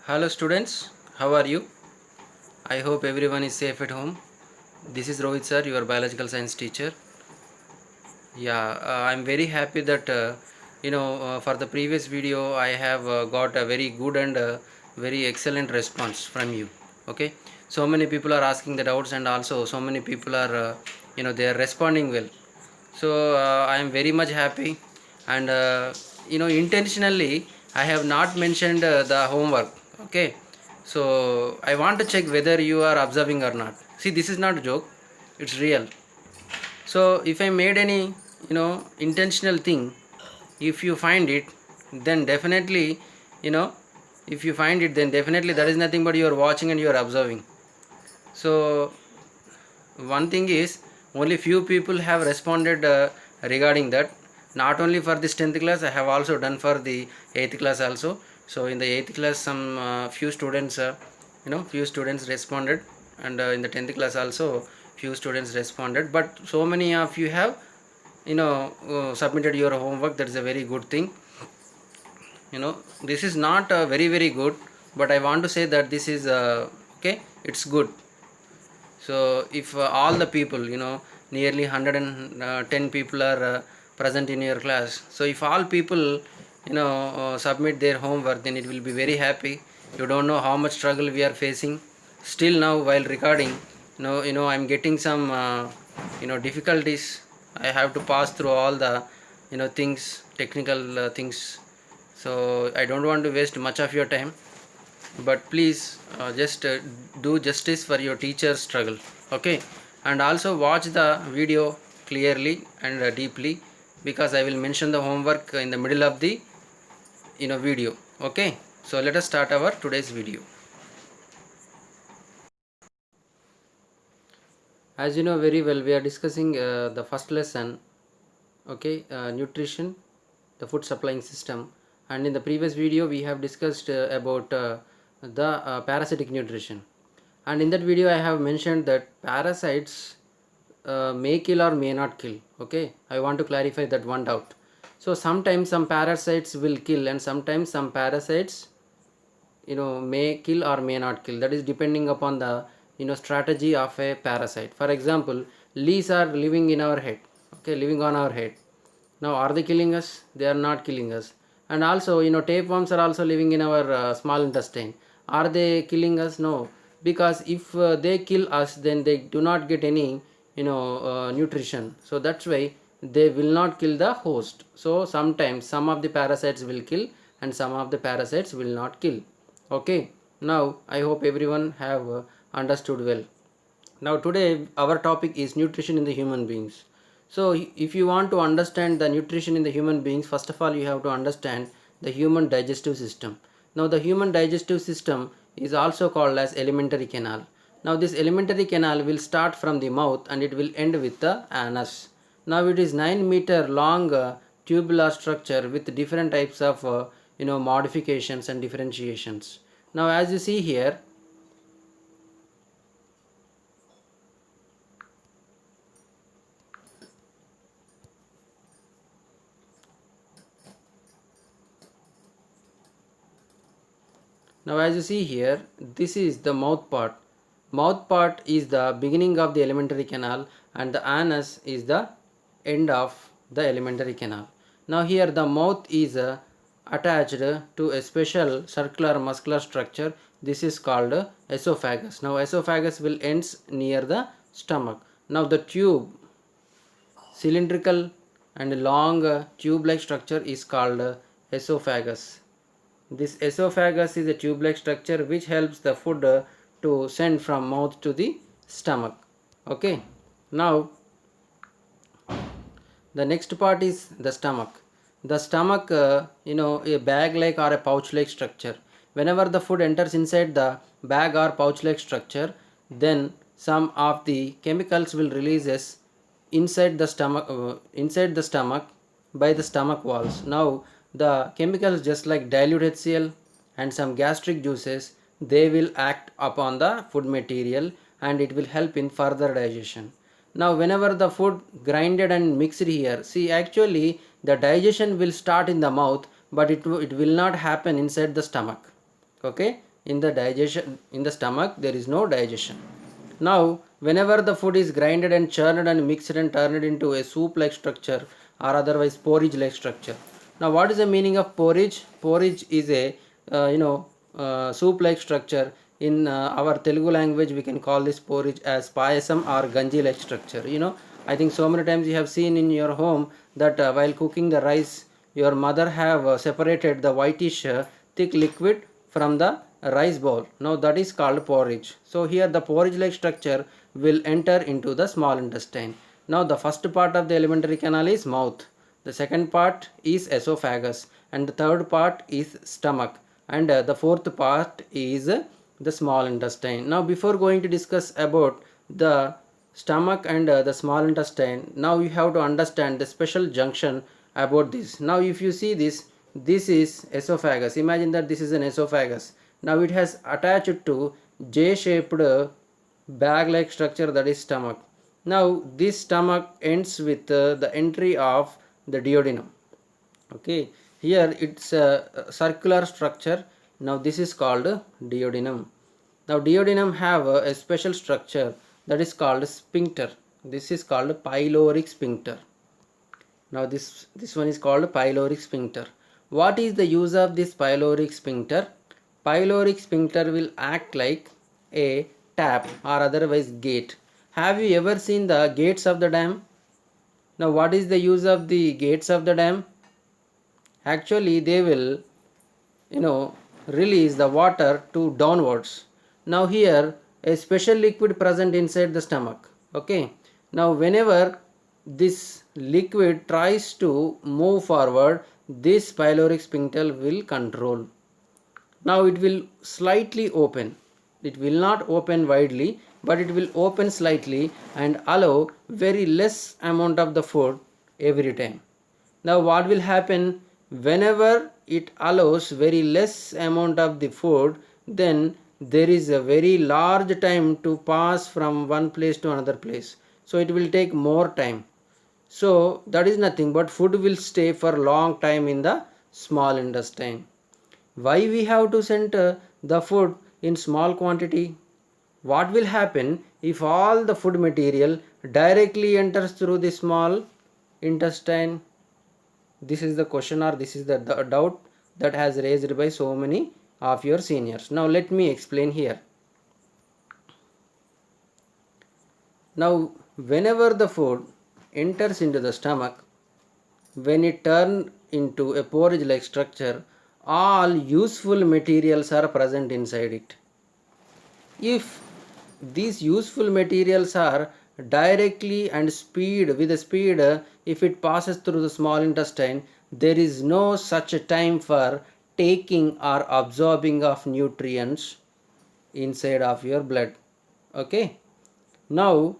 Hello students, how are you? I hope everyone is safe at home. This is Rohit sir, your biological science teacher. I'm very happy that for the previous video I have got a very good and very excellent response from you. Okay, so many people are asking the doubts and also so many people are they are responding well. So I am very much happy and intentionally I have not mentioned the homework. Okay, so I want to check whether you are observing or not. See, this is not a joke, it's real. So if I made any intentional thing, if you find it, then definitely you know if you find it, then definitely that is nothing but you are watching and you are observing. So one thing is, only few people have responded regarding that. Not only for this 10th class, I have also done for the 8th class also. So in the 8th class some few students responded, and in the 10th class also few students responded, but so many of you have submitted your homework. That is a very good thing. This is not very good, but I want to say that this is okay, it's good. So if all the people, nearly 110 people are present in your class, so if all people submit their homework, then it will be very happy. You don't know how much struggle we are facing still now while recording. I'm getting some difficulties. I have to pass through all the things, technical things. So I don't want to waste much of your time, but please just do justice for your teacher's struggle. Okay, and also watch the video clearly and deeply, because I will mention the homework in the middle of the video. Okay, so let us start our today's video. As you know very well, we are discussing the first lesson. Okay, nutrition, the food supplying system. And in the previous video we have discussed about the parasitic nutrition, and in that video I have mentioned that parasites may kill or may not kill. Okay, I want to clarify that one doubt. So sometimes some parasites will kill, and sometimes some parasites may kill or may not kill. That is depending upon the strategy of a parasite. For example, leaves are living in our head. Okay, living on our head. Now are they killing us? They are not killing us. And also tapeworms are also living in our small intestine. Are they killing us? No, because if they kill us, then they do not get any nutrition. So that's why they will not kill the host. So sometimes some of the parasites will kill and some of the parasites will not kill. Okay, now I hope everyone have understood well. Now today our topic is nutrition in the human beings. So if you want to understand the nutrition in the human beings, first of all you have to understand the human digestive system. Now the human digestive system is also called as alimentary canal. Now this alimentary canal will start from the mouth and it will end with the anus. Now it is 9-meter long tubular structure with different types of modifications and differentiations. Now as you see here, this is the mouth part. Mouth part is the beginning of the alimentary canal and the anus is the end of the alimentary canal. Now here the mouth is attached to a special circular muscular structure. This is called esophagus. Now esophagus will ends near the stomach. Now the tube, cylindrical and long tube like structure, is called esophagus. This esophagus is a tube-like structure which helps the food to send from mouth to the stomach. Okay. Now the next part is the stomach. The stomach, a bag-like or a pouch-like structure. Whenever the food enters inside the bag or pouch-like structure, then some of the chemicals will releases inside the stomach by the stomach walls. Now the chemicals, just like dilute HCl and some gastric juices, they will act upon the food material and it will help in further digestion. Now whenever the food grinded and mixed here, see, actually the digestion will start in the mouth, but it will not happen inside the stomach. Okay, in the digestion, in the stomach there is no digestion. Now whenever the food is grinded and churned and mixed and turned into a soup like structure or otherwise porridge like structure. Now what is the meaning of porridge? Porridge is a soup like structure. In our Telugu language we can call this porridge as payasam or ganji like structure. I think so many times you have seen in your home that while cooking the rice, your mother have separated the whitish thick liquid from the rice bowl. Now that is called porridge. So here the porridge like structure will enter into the small intestine. Now the first part of the alimentary canal is mouth, the second part is esophagus, and the third part is stomach, and the fourth part is the small intestine. Now before going to discuss about the stomach and the small intestine, now you have to understand the special junction about this. Now if you see this is esophagus. Imagine that this is an esophagus. Now it has attached to J shaped bag like structure, that is stomach. Now this stomach ends with the entry of the duodenum. Okay, here it's a circular structure. Now this is called duodenum. Now duodenum have a special structure that is called sphincter. This is called pyloric sphincter. Now this one is called pyloric sphincter. What is the use of this pyloric sphincter? Pyloric sphincter will act like a tap or otherwise gate. Have you ever seen the gates of the dam? Now what is the use of the gates of the dam? Actually they will release the water to downwards. Now here a special liquid present inside the stomach. Okay, now whenever this liquid tries to move forward, this pyloric sphincter will control. Now it will slightly open. It will not open widely, but it will open slightly and allow very less amount of the food every time. Now what will happen whenever it allows very less amount of the food, then there is a very large time to pass from one place to another place. So it will take more time. So that is nothing but food will stay for long time in the small intestine. Why we have to send the food in small quantity? What will happen if all the food material directly enters through the small intestine? This is the question, or this is the doubt that has raised by so many of your seniors. Now let me explain here. Now whenever the food enters into the stomach, when it turns into a porridge like structure, all useful materials are present inside it. If these useful materials are directly and with a speed, if it passes through the small intestine, there is no such a time for taking or absorbing of nutrients inside of your blood. Okay, now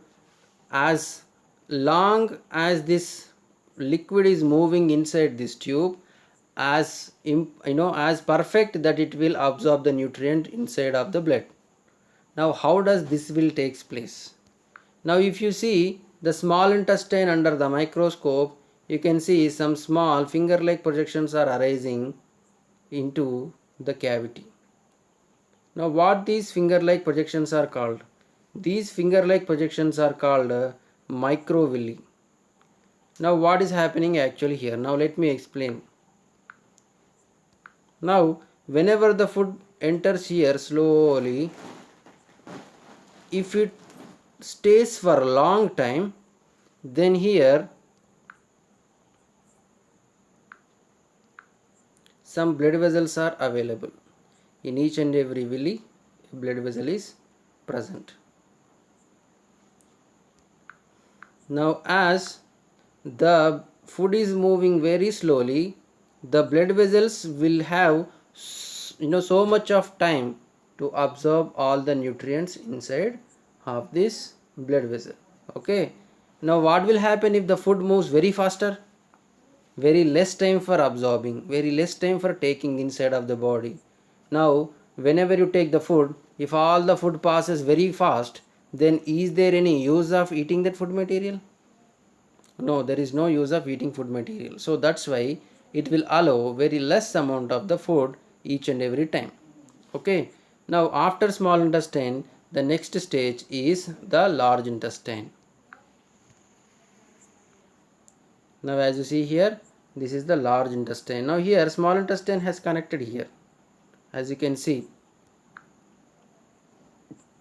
as long as this liquid is moving inside this tube, as as perfect that it will absorb the nutrient inside of the blood. Now how does this will takes place? Now if you see the small intestine under the microscope, you can see some small finger like projections are arising into the cavity. Now what these finger like projections are called? These finger like projections are called microvilli. Now what is happening actually here? Now let me explain. Now whenever the food enters here slowly, if it stays for a long time, then here some blood vessels are available. In each and every villi, a blood vessel is present. Now as the food is moving very slowly, the blood vessels will have so much of time to absorb all the nutrients inside of this blood vessel. Okay, now what will happen if the food moves very faster? Very less time for absorbing, very less time for taking inside of the body. Now whenever you take the food, if all the food passes very fast, then is there any use of eating that food material? No, there is no use of eating food material. So that's why it will allow very less amount of the food each and every time. Okay, Now after small intestine, the next stage is the large intestine. Now as you see here, this is the large intestine. Now here small intestine has connected here. As you can see,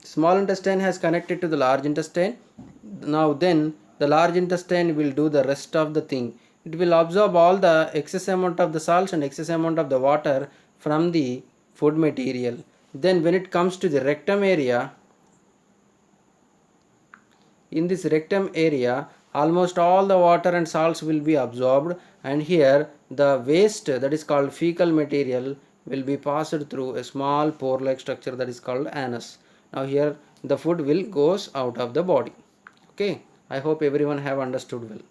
small intestine has connected to the large intestine. Now then the large intestine will do the rest of the thing. It will absorb all the excess amount of the salts and excess amount of the water from the food material. Then when it comes to the rectum area, in this rectum area almost all the water and salts will be absorbed, and here the waste, that is called fecal material, will be passed through a small pore like structure that is called anus. Now here the food will goes out of the body. Okay, I hope everyone have understood well.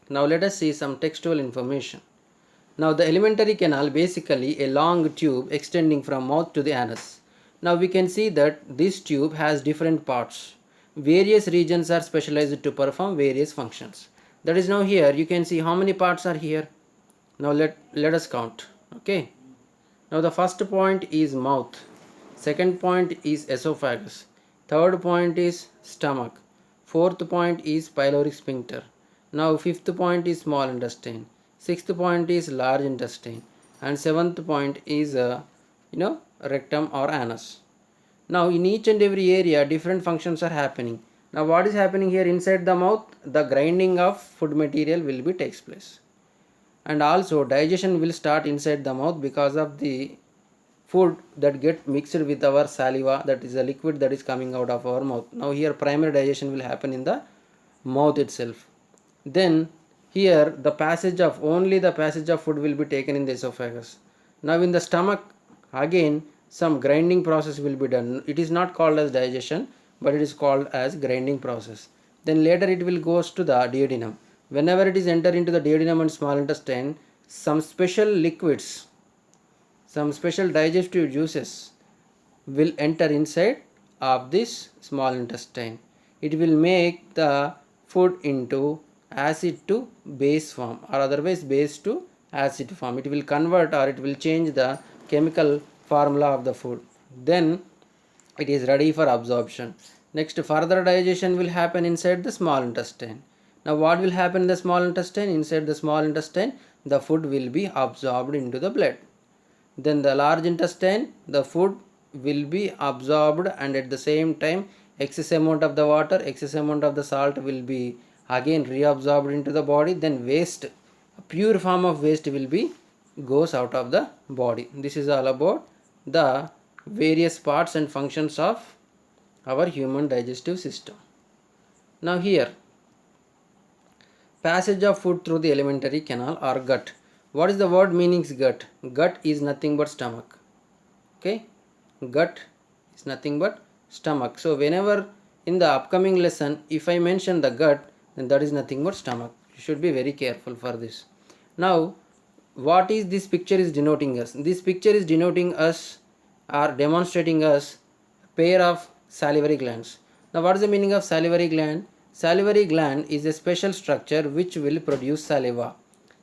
Now let us see some textual information. Now the alimentary canal basically a long tube extending from mouth to the anus. Now we can see that this tube has different parts. Various regions are specialized to perform various functions. That is, now here you can see how many parts are here. Now let us count. Okay. Now the first point is mouth. Second point is esophagus. Third point is stomach. Fourth point is pyloric sphincter. Now fifth point is small intestine. Sixth point is large intestine. And seventh point is rectum or anus. Now in each and every area different functions are happening. Now what is happening here inside the mouth? The grinding of food material will be takes place. And also digestion will start inside the mouth because of the food that get mixed with our saliva, that is a liquid that is coming out of our mouth. Now here primary digestion will happen in the mouth itself. Then here the passage of food will be taken in the esophagus. Now in the stomach again some grinding process will be done. It is not called as digestion, but it is called as grinding process. Then later it will goes to the duodenum. Whenever it is enter into the duodenum and small intestine, some special liquids, some special digestive juices will enter inside of this small intestine. It will make the food into acid to base form, or otherwise base to acid form. It will convert, or it will change the chemical formula of the food. Then it is ready for absorption. Next further digestion will happen inside the small intestine. Now what will happen in the small intestine? Inside the small intestine the food will be absorbed into the blood. Then the large intestine, the food will be absorbed, and at the same time excess amount of the water, excess amount of the salt will be again reabsorbed into the body. Then waste, a pure form of waste will be goes out of the body. This is all about the various parts and functions of our human digestive system. Now here passage of food through the alimentary canal or gut. What is the word meanings gut? Gut is nothing but stomach. Okay, gut is nothing but stomach. So whenever in the upcoming lesson if I mention the gut, then that is nothing but stomach. You should be very careful for this. Now what is this picture is denoting us? This picture is denoting us or demonstrating us a pair of salivary glands. Now what is the meaning of salivary gland? Salivary gland is a special structure which will produce saliva.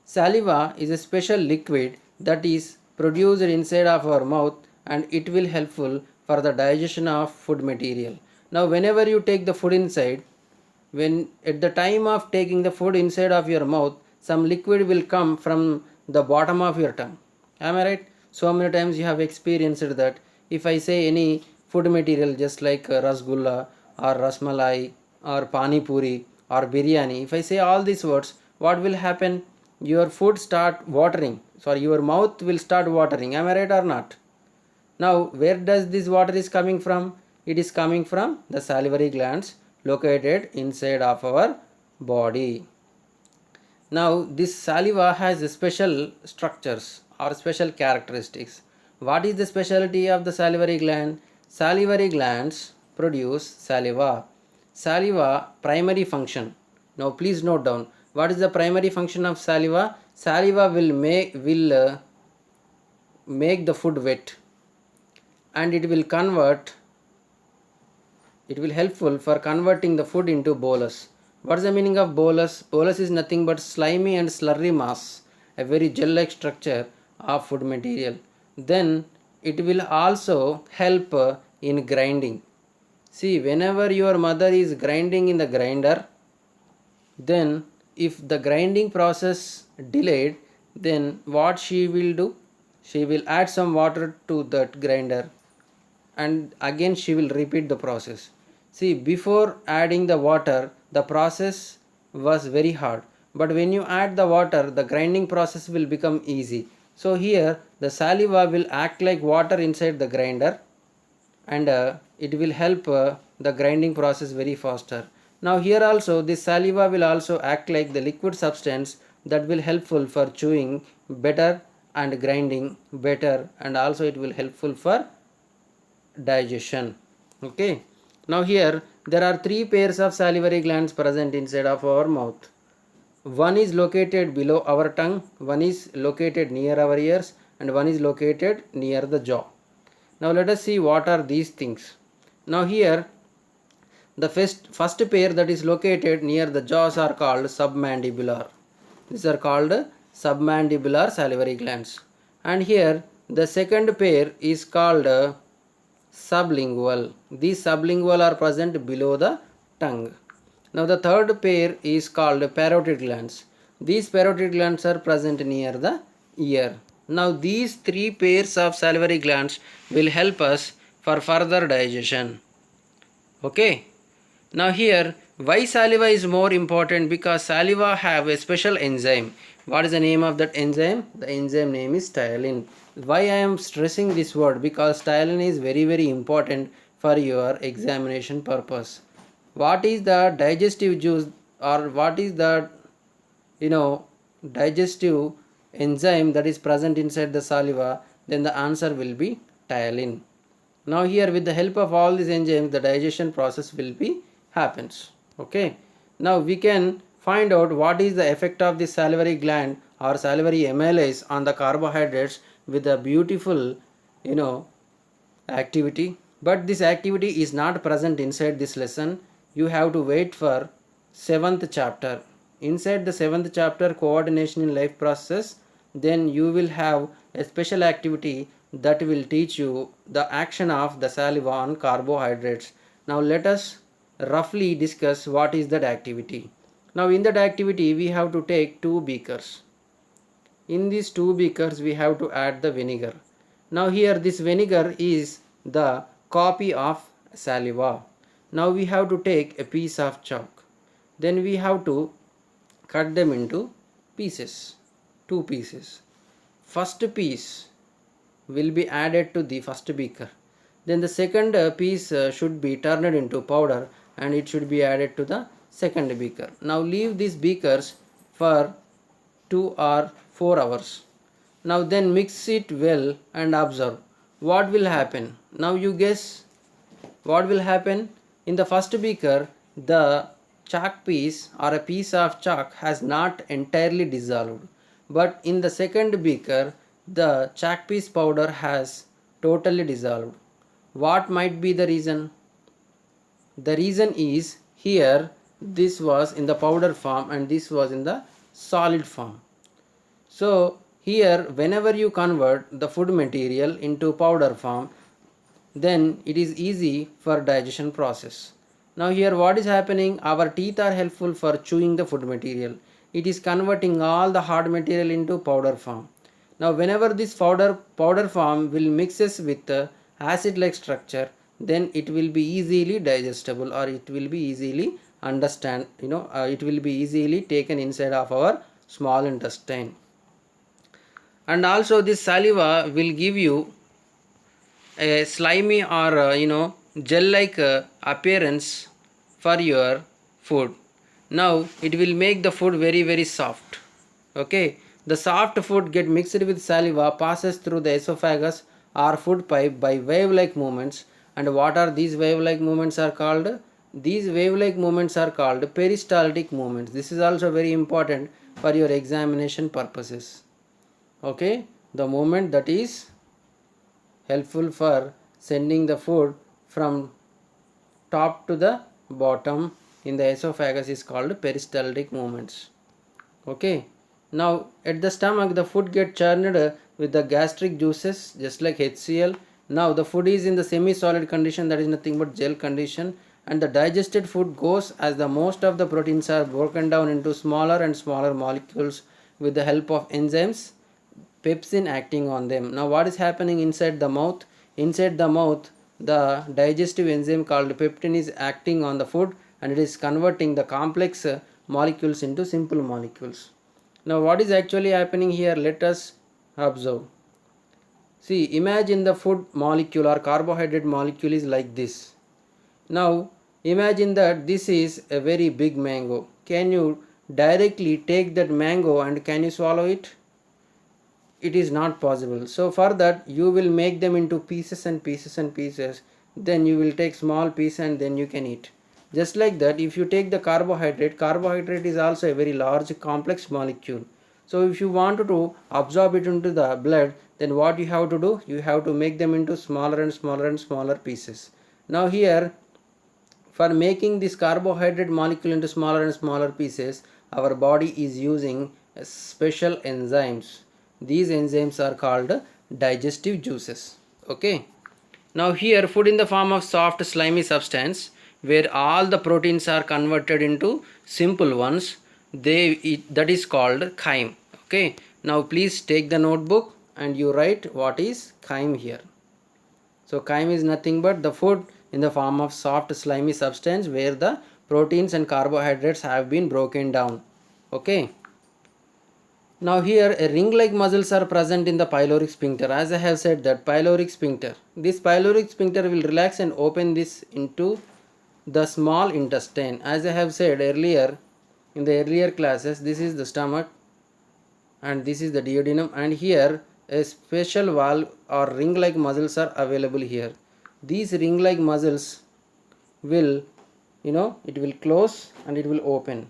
Saliva is a special liquid that is produced inside of our mouth, and it will helpful for the digestion of food material. Now whenever you take the food inside, when at the time of taking the food inside of your mouth, some liquid will come from the bottom of your tongue. Am I right? So many times you have experienced that. If I say any food material just like rasgulla or rasmalai or pani puri or biryani, if I say all these words, what will happen? Your food start watering. Sorry, your mouth will start watering. Am I right or not? Now where does this water is coming from? It is coming from the salivary glands located inside of our body. Now this saliva has special structures or special characteristics. What is the specialty of the salivary gland? Salivary glands produce saliva. Saliva primary function. Now please note down, what is the primary function of saliva? Saliva will make the food wet, and it will helpful for converting the food into bolus. What is the meaning of bolus? Bolus is nothing but slimy and slurry mass, a very gel like structure of food material. Then it will also help in grinding. See, whenever your mother is grinding in the grinder, then if the grinding process delayed, then what she will do? She will add some water to that grinder and again she will repeat the process. See, before adding the water, the process was very hard, but when you add the water, the grinding process will become easy. So here the saliva will act like water inside the grinder, and it will help the grinding process very faster. Now here also this saliva will also act like the liquid substance that will helpful for chewing better and grinding better, and also it will helpful for digestion. Okay, now here there are three pairs of salivary glands present inside of our mouth. One is located below our tongue, one is located near our ears, and one is located near the jaw. Now let us see what are these things. Now here the first pair that is located near the jaws are called submandibular. These are called submandibular salivary glands. And here the second pair is called sublingual. These sublingual are present below the tongue. Now the third pair is called parotid glands. These parotid glands are present near the ear. Now these three pairs of salivary glands will help us for further digestion. Okay. Now here why saliva is more important? Because saliva have a special enzyme. What is the name of that enzyme? The enzyme name is ptyalin. Why I am stressing this word? Because ptyalin is very important for your examination purpose. What is the digestive juice, or what is the digestive enzyme that is present inside the saliva? Then the answer will be ptyalin. Now here with the help of all these enzymes, the digestion process will be happens. Okay, now we can find out what is the effect of the salivary gland or salivary amylase on the carbohydrates with a beautiful activity. But this activity is not present inside this lesson. You have to wait for 7th chapter. Inside the 7th chapter, coordination in life process, then you will have a special activity that will teach you the action of the saliva on carbohydrates. Now let us roughly discuss what is that activity. Now in that activity we have to take two beakers. In these two beakers we have to add the vinegar. Now here this vinegar is the copy of saliva. Now we have to take a piece of chalk. Then we have to cut them into pieces, two pieces. First piece will be added to the first beaker. Then the second piece should be turned into powder and it should be added to the second beaker. Now leave these beakers for 2 or 4 hours. Now then mix it well and observe what will happen. Now you guess what will happen. In the first beaker, the chalk piece or a piece of chalk has not entirely dissolved, but in the second beaker the chalk piece powder has totally dissolved. What might be the reason? The reason is here this was in the powder form and this was in the solid form. So here whenever you convert the food material into powder form, then it is easy for digestion process. Now here what is happening? Our teeth are helpful for chewing the food material. It is converting all the hard material into powder form. Now whenever this powder form will mixes with the acid like structure, then it will be easily digestible, or it will be easily it will be easily taken inside of our small intestine. And also this saliva will give you a slimy or gel like appearance for your food. Now it will make the food very soft. Okay, the soft food get mixed with saliva, passes through the esophagus or food pipe by wave like movements. And what are these wave like movements are called? These wave like movements are called peristaltic movements. This is also very important for your examination purposes. Okay, the movement that is helpful for sending the food from top to the bottom in the esophagus is called peristaltic movements. Okay, now at the stomach the food get churned with the gastric juices just like HCl. Now the food is in the semi-solid condition, that is nothing but gel condition, and the digested food goes as the most of the proteins are broken down into smaller and smaller molecules with the help of enzymes, pepsin acting on them. Now what is happening inside the mouth? Inside the mouth, the digestive enzyme called peptin is acting on the food, and it is converting the complex molecules into simple molecules. Now what is actually happening here? Let us observe. See, imagine the food molecule or carbohydrate molecule is like this. Now imagine that this is a very big mango. Can you directly take that mango and can you swallow it? It is not possible. So for that you will make them into pieces and pieces and pieces. Then you will take small piece and then you can eat. Just like that, if you take the carbohydrate is also a very large complex molecule. So if you want to absorb it into the blood, then what you have to do? You have to make them into smaller and smaller and smaller pieces. Now here, for making this carbohydrate molecule into smaller and smaller pieces, our body is using special enzymes. These enzymes are called digestive juices. Okay. Now here, food in the form of soft slimy substance where all the proteins are converted into simple ones, that is called chyme. Okay. Now please take the notebook and you write what is chyme here. So chyme is nothing but the food in the form of soft slimy substance where the proteins and carbohydrates have been broken down. Okay. Now here a ring-like muscles are present in the pyloric sphincter. As I have said that pyloric sphincter. This pyloric sphincter will relax and open this into the small intestine. As I have said earlier in the earlier classes, this is the stomach and this is the duodenum, and here a special valve or ring-like muscles are available here. These ring-like muscles will, it will close and it will open.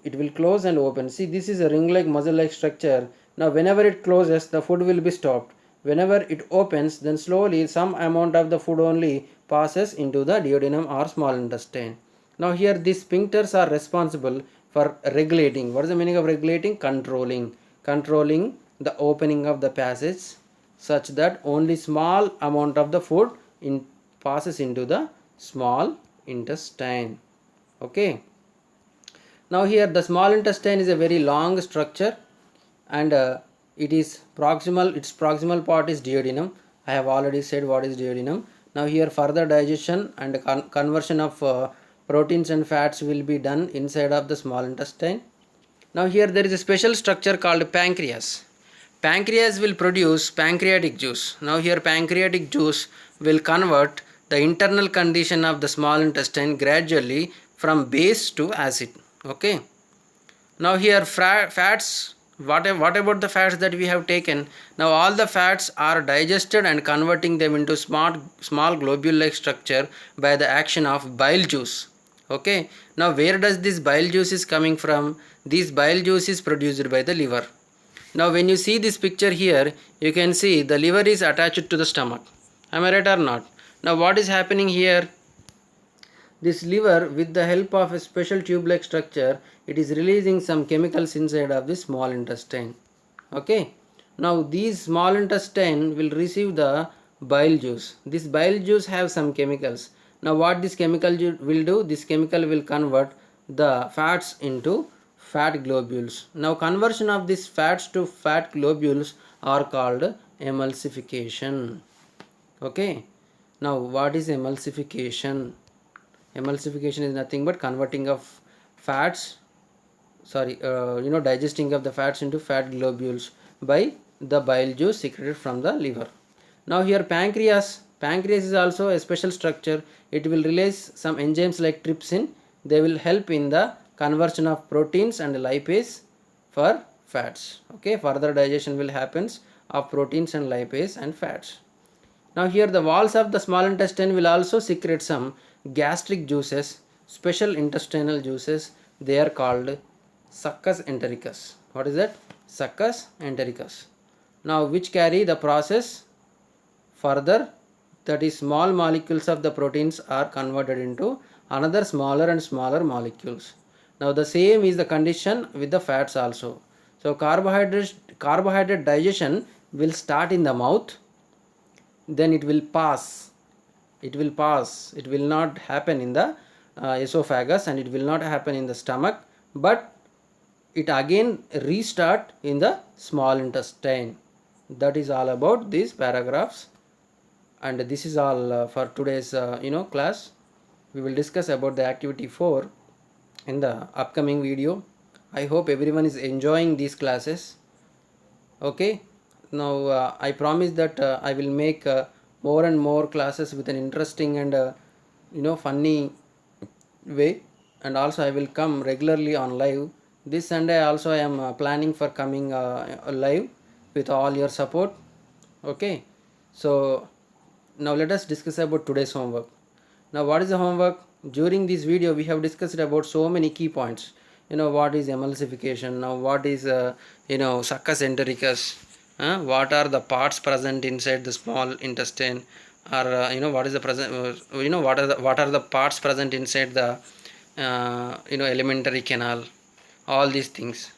It will close and open. See, this is a ring-like muscle-like structure. Now whenever it closes, the food will be stopped. Whenever it opens, then slowly some amount of the food only passes into the duodenum or small intestine. Now here these sphincters are responsible for regulating. What is the meaning of regulating? Controlling the opening of the passage such that only small amount of the food passes into the small intestine. Okay. Now here the small intestine is a very long structure, and its proximal part is duodenum. I have already said what is duodenum. Now here further digestion and conversion of proteins and fats will be done inside of the small intestine. Now here there is a special structure called pancreas. Pancreas will produce pancreatic juice. Now here pancreatic juice will convert the internal condition of the small intestine gradually from base to acid. Okay. Now here fats, what about the fats that we have taken? Now all the fats are digested and converting them into small globule like structure by the action of bile juice. Okay. Now where does this bile juice is coming from? This bile juice is produced by the liver. Now when you see this picture here, you can see the liver is attached to the stomach. Am I right or not? Now what is happening here? This liver, with the help of a special tube-like structure, it is releasing some chemicals inside of the small intestine. Okay. Now these small intestine will receive the bile juice. This bile juice have some chemicals. Now what this chemical will do? This chemical will convert the fats into fat globules. Now conversion of these fats to fat globules are called emulsification. Okay. Now what is emulsification? Emulsification is nothing but converting of fats, digesting of the fats into fat globules by the bile juice secreted from the liver. Now here pancreas is also a special structure. It will release some enzymes like trypsin. They will help in the conversion of proteins and lipase for fats. Okay, further digestion will happens of proteins and lipase and fats. Now here the walls of the small intestine will also secrete some gastric juices, special intestinal juices. They are called succus entericus. What is that? Succus entericus. Now which carry the process further, that is small molecules of the proteins are converted into another smaller and smaller molecules. Now the same is the condition with the fats also. So carbohydrate digestion will start in the mouth, then it will pass, it will not happen in the esophagus, and it will not happen in the stomach, but it again restart in the small intestine. That is all about these paragraphs, and this is all for today's class. We will discuss about the activity 4 in the upcoming video. I hope everyone is enjoying these classes. Okay, now I promise that I will make more and more classes with an interesting and funny way, and also I will come regularly on live. This Sunday also I am planning for coming live with all your support. Okay, so now let us discuss about today's homework. Now what is the homework? During this video we have discussed about so many key points. What is emulsification, now what is succus entericus, what are the parts present inside the small intestine, or what is the present what are the parts present inside the alimentary canal, all these things.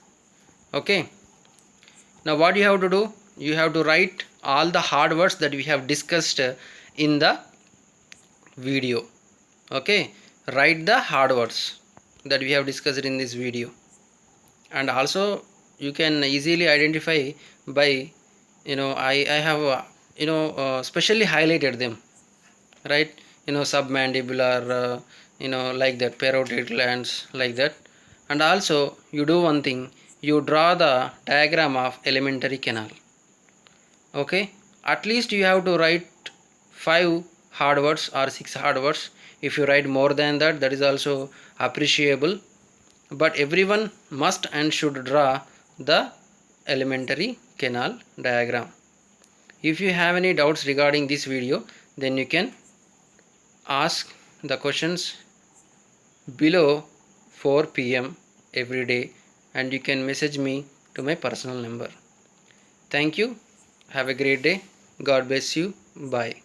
Okay, now what you have to do, you have to write all the hard words that we have discussed in the video. Okay, write the hard words that we have discussed in this video, and also you can easily identify by I have specially highlighted them, right? Submandibular, like that, parotid glands, like that. And also you do one thing, you draw the diagram of alimentary canal. Okay, at least you have to write 5 hard words or 6 hard words. If you write more than that, that is also appreciable, but everyone must and should draw the alimentary canal diagram. If you have any doubts regarding this video, then you can ask the questions below 4 p.m. every day, and you can message me to my personal number. Thank you. Have a great day. God bless you. Bye.